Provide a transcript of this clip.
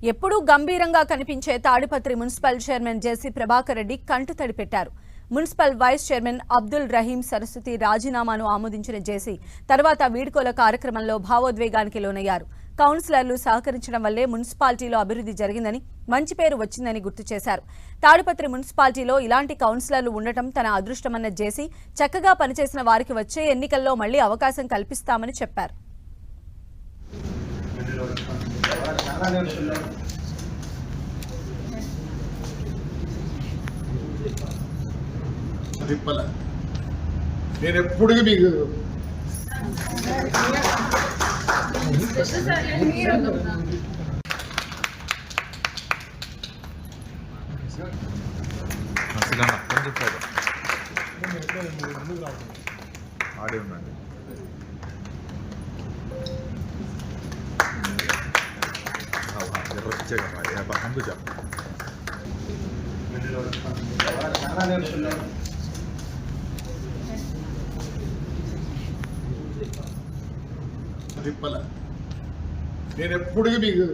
ఎప్పుడూ గంభీరంగా కనిపించే Tadipatri municipal chairman JC Prabhakar Reddy కంటతడి పెట్టారు. Municipal vice chairman Abdul Rahim Saraswati రాజీనామాను ఆమోదించిన జేసీ తర్వాత వీడ్కోల కార్యక్రమంలో భావోద్వేగానికి లోనయ్యారు. కౌన్సిలర్లు సహకరించడం వల్లే మున్సిపాలిటీలో అభివృద్ధి జరిగిందని, మంచి పేరు వచ్చిందని గుర్తు చేశారు. తాడిపత్రి మున్సిపాలిటీలో ఇలాంటి కౌన్సిలర్లు ఉండటం తన అదృష్టమన్న జేసీ చక్కగా పనిచేసిన వారికి వచ్చే ఎన్నికల్లో మళ్లీ అవకాశం కల్పిస్తామని చెప్పారు. నేను ఎప్పుడు మీకు ఆడే ఉండండి. నేను ఎప్పుడు మీకు